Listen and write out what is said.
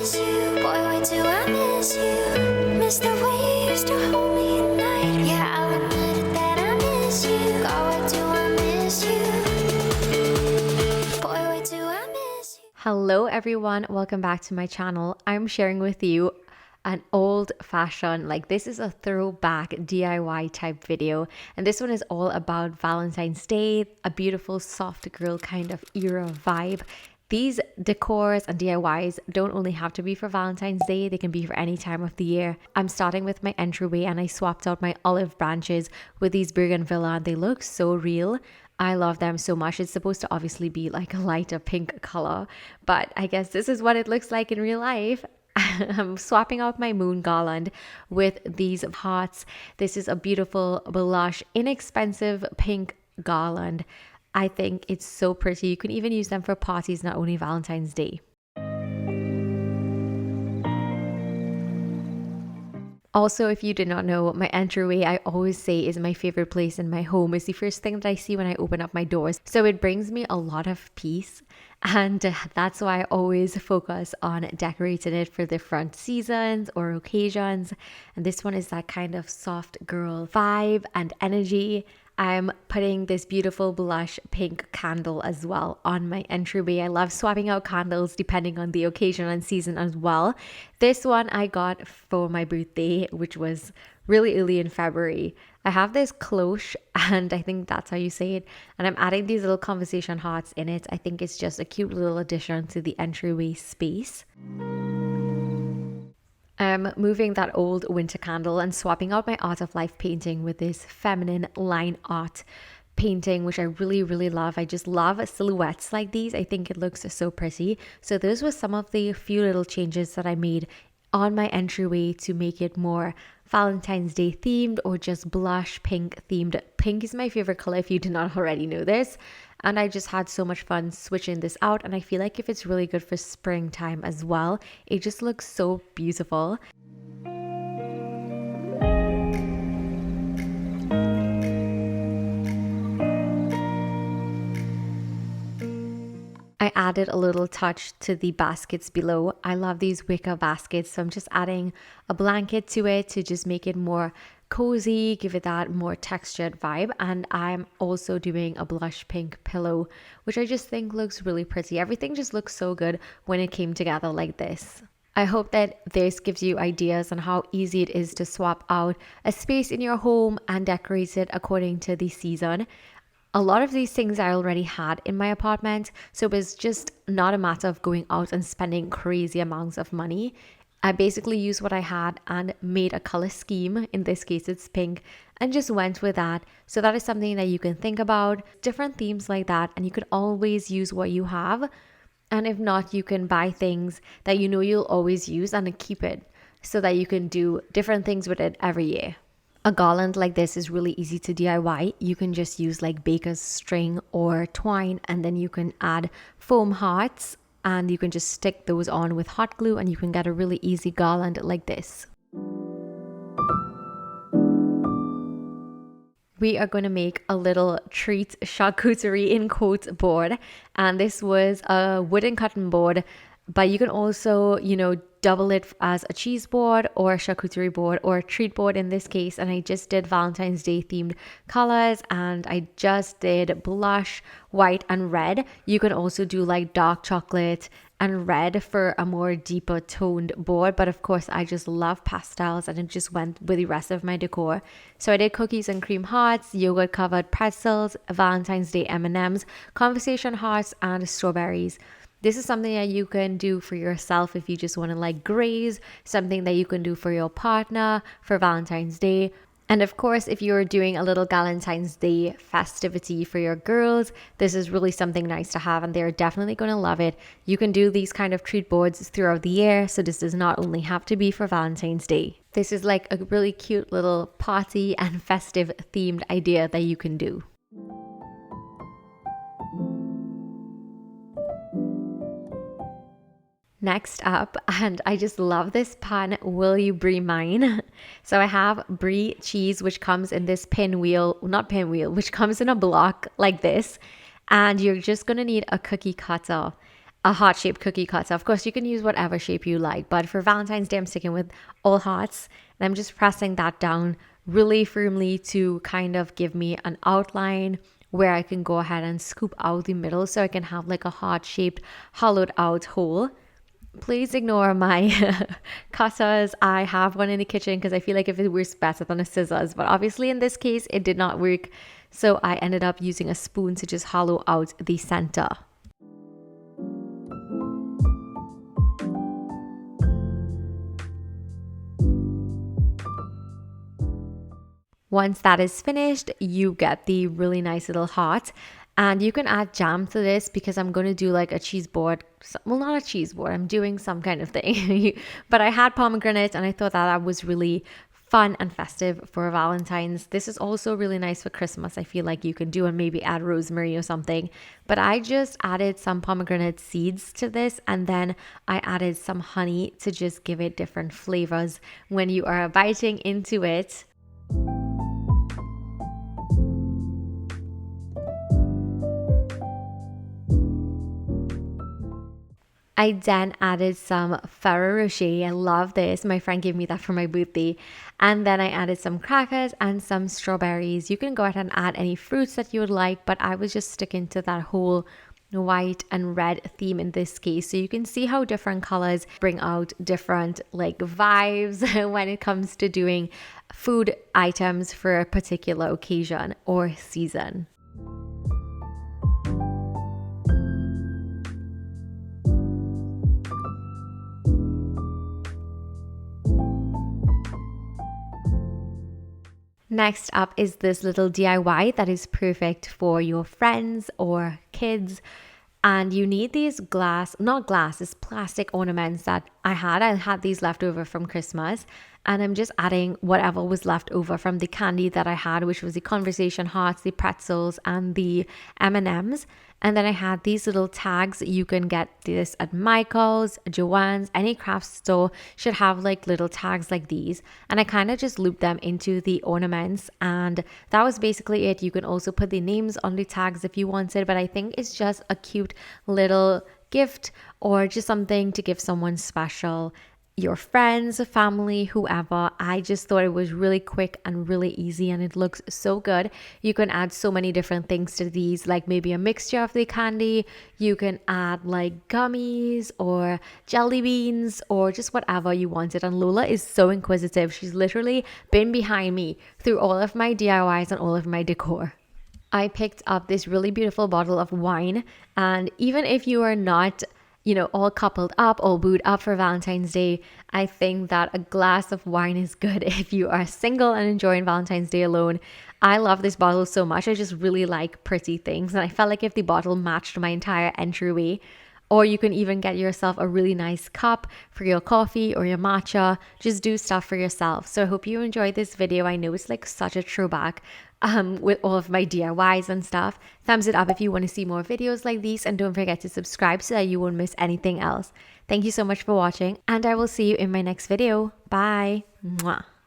miss you. Boy, wait till I miss you. Miss the way you used to hold me at night. Yeah, I'll admit it that I miss you. God, wait till I miss you. Boy, wait till I miss you. Hello everyone, welcome back to my channel. I'm sharing with you an old fashioned, like this is a throwback DIY type video, and this one is all about Valentine's Day, a beautiful soft girl kind of era vibe. These decors and DIYs don't only have to be for Valentine's Day, they can be for any time of the year. I'm starting with my entryway and I swapped out my olive branches with these bougainvillea and they look so real. I love them so much. It's supposed to obviously be like a lighter pink color, but I guess this is what it looks like in real life. I'm swapping out my moon garland with these hearts. This is a beautiful blush, inexpensive pink garland. I think it's so pretty. You can even use them for parties, not only Valentine's Day. Also, if you did not know, my entryway, I always say, is my favorite place in my home. It's the first thing that I see when I open up my doors. So it brings me a lot of peace. And that's why I always focus on decorating it for different seasons or occasions. And this one is that kind of soft girl vibe and energy. I'm putting this beautiful blush pink candle as well on my entryway. I love swapping out candles depending on the occasion and season as well. This one I got for my birthday, which was really early in February. I have this cloche, and I think that's how you say it, and I'm adding these little conversation hearts in it. I think it's just a cute little addition to the entryway space. I'm moving that old winter candle and swapping out my Art of Life painting with this feminine line art painting, which I really love. I just love silhouettes like these. I think it looks so pretty. So those were some of the few little changes that I made on my entryway to make it more Valentine's Day themed or just blush pink themed. Pink is my favorite color if you did not already know this. And I just had so much fun switching this out, and I feel like if it's really good for springtime as well, it just looks so beautiful. I added a little touch to the baskets below. I love these wicker baskets, so I'm just adding a blanket to it to just make it more cozy, give it that more textured vibe. And I'm also doing a blush pink pillow, which I just think looks really pretty. Everything just looks so good when it came together like this. I hope that this gives you ideas on how easy it is to swap out a space in your home and decorate it according to the season. A lot of these things I already had in my apartment, so it was just not a matter of going out and spending crazy amounts of money. I basically used what I had and made a color scheme. In this case, it's pink, and just went with that. So that is something that you can think about. Different themes like that, and you can always use what you have. And if not, you can buy things that you know you'll always use and keep it so that you can do different things with it every year. A garland like this is really easy to DIY. You can just use like baker's string or twine, and then you can add foam hearts and you can just stick those on with hot glue, and you can get a really easy garland like this. We are going to make a little treat charcuterie in quotes board, and this was a wooden cutting board, but you can also, double it as a cheese board or a charcuterie board or a treat board in this case. And I just did Valentine's Day themed colors, and I just did blush, white and red. You can also do like dark chocolate and red for a more deeper toned board, but of course I just love pastels and it just went with the rest of my decor. So I did cookies and cream hearts, yogurt covered pretzels, Valentine's Day M&Ms, conversation hearts and strawberries. This is something that you can do for yourself if you just want to like graze, something that you can do for your partner for Valentine's Day. And of course, if you're doing a little Valentine's Day festivity for your girls, this is really something nice to have, and they're definitely going to love it. You can do these kind of treat boards throughout the year, so this does not only have to be for Valentine's Day. This is like a really cute little party and festive themed idea that you can do. Next up, and I just love this pan, will you brie mine? So I have brie cheese, which comes in this which comes in a block like this. And you're just going to need a cookie cutter. a heart-shaped cookie cutter. Of course, you can use whatever shape you like, but for Valentine's Day, I'm sticking with all hearts. And I'm just pressing that down really firmly to kind of give me an outline where I can go ahead and scoop out the middle so I can have like a heart-shaped, hollowed out hole. Please ignore my cutters. I have one in the kitchen because I feel like if it works better than a scissors, but obviously in this case, it did not work. So I ended up using a spoon to just hollow out the center. Once that is finished, you get the really nice little heart. And you can add jam to this because I'm going to do like a cheese board. Well, not a cheese board. I'm doing some kind of thing. But I had pomegranate and I thought that was really fun and festive for Valentine's. This is also really nice for Christmas. I feel like you can do and maybe add rosemary or something. But I just added some pomegranate seeds to this, and then I added some honey to just give it different flavors when you are biting into it. I then added some Ferrero Rocher. I love this. My friend gave me that for my birthday. And then I added some crackers and some strawberries. You can go ahead and add any fruits that you would like, but I was just sticking to that whole white and red theme in this case. So you can see how different colors bring out different like vibes when it comes to doing food items for a particular occasion or season. Next up is this little DIY that is perfect for your friends or kids. And you need these it's plastic ornaments that I had these left over from Christmas. And I'm just adding whatever was left over from the candy that I had, which was the conversation hearts, the pretzels, and the M&Ms. And then I had these little tags. You can get this at Michael's, Joann's, any craft store should have like little tags like these. And I kind of just looped them into the ornaments. And that was basically it. You can also put the names on the tags if you wanted, but I think it's just a cute little gift or just something to give someone special, your friends, family, whoever. I just thought it was really quick and really easy, and it looks so good. You can add so many different things to these, like maybe a mixture of the candy. You can add like gummies or jelly beans or just whatever you wanted. And Lola is so inquisitive. She's literally been behind me through all of my DIYs and all of my decor. I picked up this really beautiful bottle of wine, and even if you are not all coupled up, all booed up for Valentine's Day, I think that a glass of wine is good if you are single and enjoying Valentine's Day alone. I love this bottle so much. I just really like pretty things, and I felt like if the bottle matched my entire entryway. Or you can even get yourself a really nice cup for your coffee or your matcha. Just do stuff for yourself. So I hope you enjoyed this video. I know it's like such a throwback with all of my DIYs and stuff. Thumbs it up if you want to see more videos like these, and don't forget to subscribe so that you won't miss anything else. Thank you so much for watching, and I will see you in my next video. Bye. Mwah.